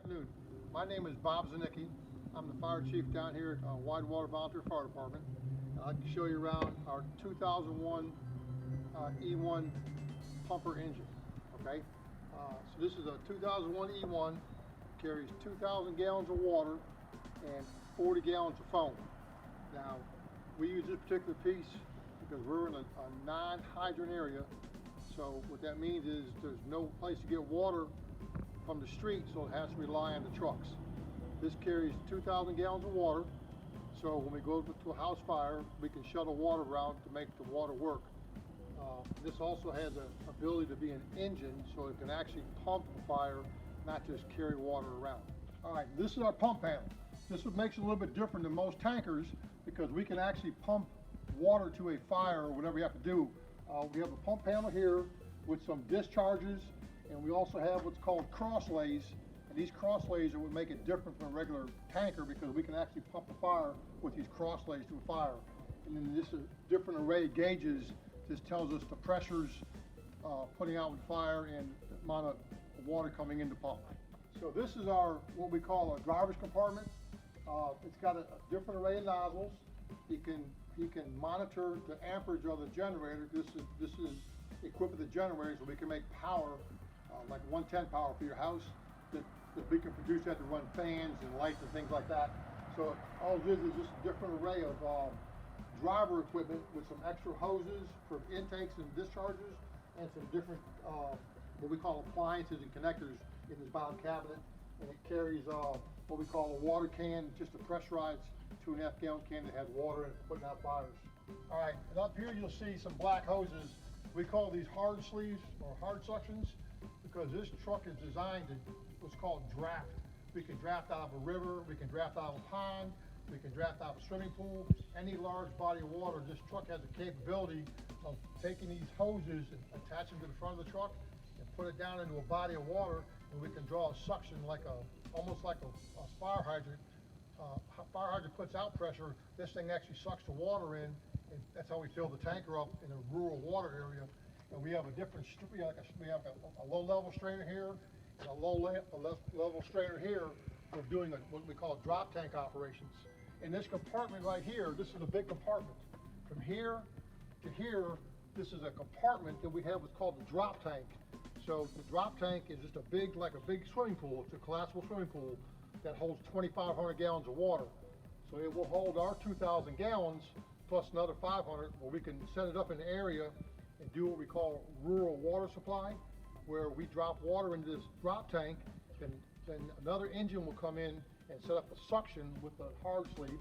afternoon. My name is Bob Zanicki. I'm the fire chief down here at Widewater Volunteer Fire Department. I can show you around our 2001 E1 pumper engine. Okay, so this is a 2001 E1, carries 2,000 gallons of water and 40 gallons of foam. Now, we use this particular piece because we're in a non-hydrant area. So what that means is there's no place to get water from the street, so it has to rely on the trucks. This carries 2,000 gallons of water, so when we go to a house fire, we can shuttle water around to make the water work. This also has the ability to be an engine, so it can actually pump the fire, not just carry water around. All right, this is our pump panel. This is what makes it a little bit different than most tankers, because we can actually pump water to a fire or whatever you have to do. We have a pump panel here with some discharges, and we also have what's called crosslays. And these crosslays are what make it different from a regular tanker, because we can actually pump a fire with these crosslays to a fire. And then this is a different array of gauges. This tells us the pressures putting out with fire and the amount of water coming in the pump. So this is our what we call a driver's compartment. It's got a different array of nozzles. He can monitor the amperage of the generator. This is equipped with the generator, so we can make power like 110 power for your house. That we can produce that to run fans and lights and things like that. So all it is just a different array of driver equipment with some extra hoses for intakes and discharges, and some different what we call appliances and connectors in this bottom cabinet. And it carries what we call a water can, just a pressurized 2.5 gallon can that has water in it for putting out fires. All right, and up here you'll see some black hoses. We call these hard sleeves or hard suctions, because this truck is designed to what's called draft. We can draft out of a river, we can draft out of a pond, we can draft out of a swimming pool, any large body of water. This truck has the capability of taking these hoses and attaching to the front of the truck and put it down into a body of water, and we can draw a suction like almost like a fire hydrant. Fire hydrant puts out pressure. This thing actually sucks the water in, and that's how we fill the tanker up in a rural water area. And we have a different, we have a low-level strainer here and a low-level strainer here. We're doing what we call drop tank operations. In this compartment right here, this is a big compartment. From here to here, this is a compartment that we have what's called the drop tank. So the drop tank is just like a big swimming pool. It's a collapsible swimming pool that holds 2,500 gallons of water. So it will hold our 2,000 gallons plus another 500, where we can set it up in an area and do what we call rural water supply, where we drop water into this drop tank, then another engine will come in and set up a suction with the hard sleeve,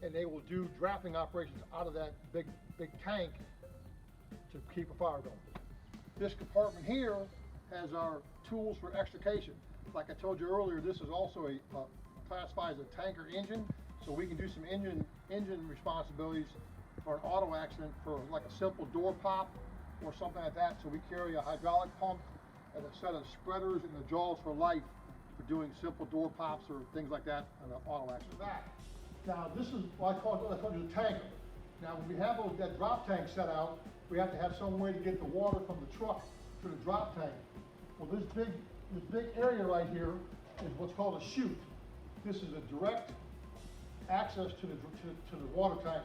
and they will do drafting operations out of that big tank to keep a fire going. This compartment here has our tools for extrication. Like I told you earlier, this is also classified as a tanker engine, so we can do some engine responsibilities for an auto accident, for like a simple door pop or something like that. So we carry a hydraulic pump and a set of spreaders and the jaws for life for doing simple door pops or things like that on an auto accident. Now this is what I call the tanker. Now when we have that drop tank set out, we have to have some way to get the water from the truck to the drop tank. Well, this big area right here is what's called a chute. This is a direct access to the water tank.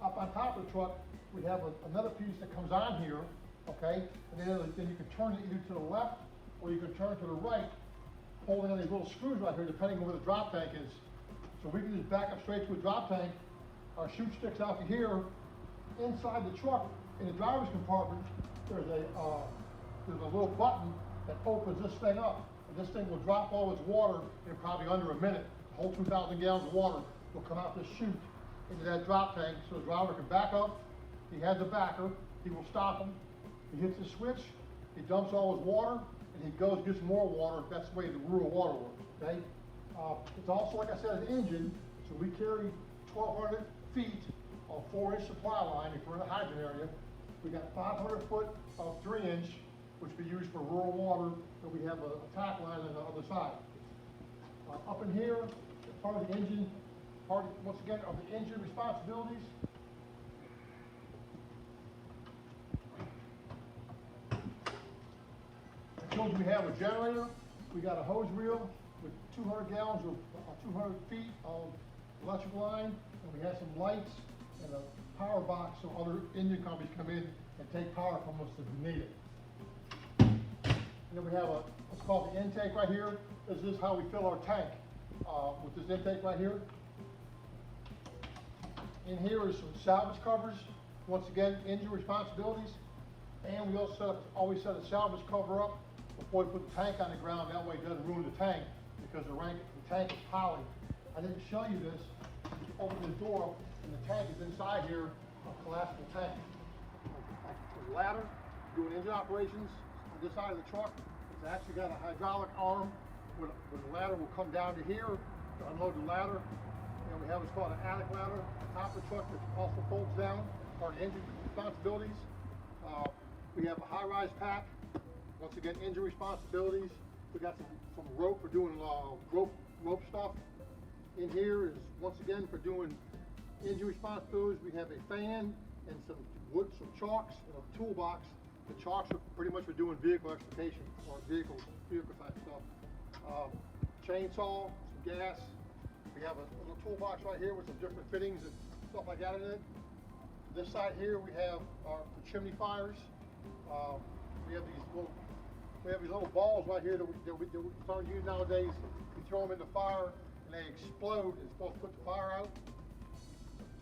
Up on top of the truck, we have another piece that comes on here, okay? And then you can turn it either to the left or you can turn it to the right, holding on these little screws right here, depending on where the drop tank is. So we can just back up straight to a drop tank. Our chute sticks out to here. Inside the truck, in the driver's compartment, there's a little button that opens this thing up. And this thing will drop all its water in probably under a minute. The whole 2,000 gallons of water will come out this chute into that drop tank, so the driver can back up. He has a backer. He will stop him. He hits the switch. He dumps all his water, and he goes and gets more water. That's the way the rural water works, okay? It's also, like I said, an engine, so we carry 1,200 feet of 4-inch supply line if we're in a hydrant area. We got 500 foot of 3-inch, which we use for rural water, and we have a tack line on the other side. Up in here, part of the engine, once again, of the engine responsibilities. I told you we have a generator, we got a hose reel, with 200 gallons of, 200 feet of electric line, and we have some lights and a power box so other engine companies come in and take power from us if we need it. And then we have what's called the intake right here. This is how we fill our tank with this intake right here. In here is some salvage covers. Once again, engine responsibilities. And we also always set a salvage cover up before we put the tank on the ground. That way it doesn't ruin the tank because the tank is poly. I didn't show you this. Open the door and the tank is inside here, a collapsible tank. There's a ladder doing engine operations on this side of the truck. It's actually got a hydraulic arm where the ladder will come down to here to unload the ladder. And we have what's called an attic ladder on top of the truck that also folds down for the engine responsibilities. We have a high-rise pack. Once again, engine responsibilities. We got some rope for doing rope stuff. In here is once again for doing engine responsibilities. We have a fan and some wood, some chalks, and a toolbox. The chalks are pretty much for doing vehicle extrication or vehicle type stuff. Chainsaw, some gas. We have a little toolbox right here with some different fittings and stuff like that in it. This side here we have our chimney fires. We have these little balls right here that we start using nowadays. We throw them in the fire and they explode. It's supposed to put the fire out.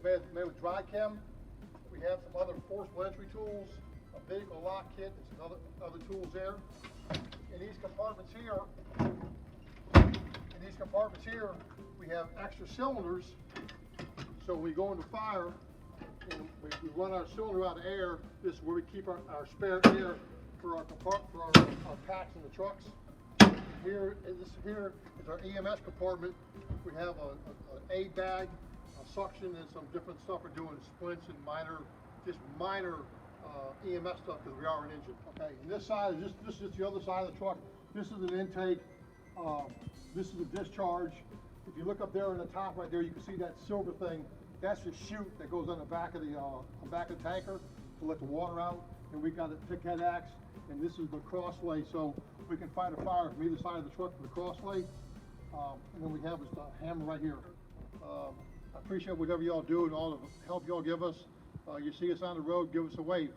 It's made with dry chem. We have some other forcible entry tools, a vehicle lock kit, and some other tools there. In these compartments here, we have extra cylinders. So when we go into fire, and we run our cylinder out of air, this is where we keep our spare air for our packs in the trucks. Here is our EMS compartment. We have an aid bag, a suction, and some different stuff for doing splints and minor EMS stuff because we are an engine. Okay, and this side is this is the other side of the truck. This is an intake. This is a discharge. If you look up there on the top right there, you can see that silver thing. That's the chute that goes on the back of the tanker to let the water out. And we got a thick head axe, and this is the crosslay, so we can fight a fire from either side of the truck with the crosslay. And then we have this hammer right here. I appreciate whatever y'all do and all the help y'all give us. You see us on the road, give us a wave.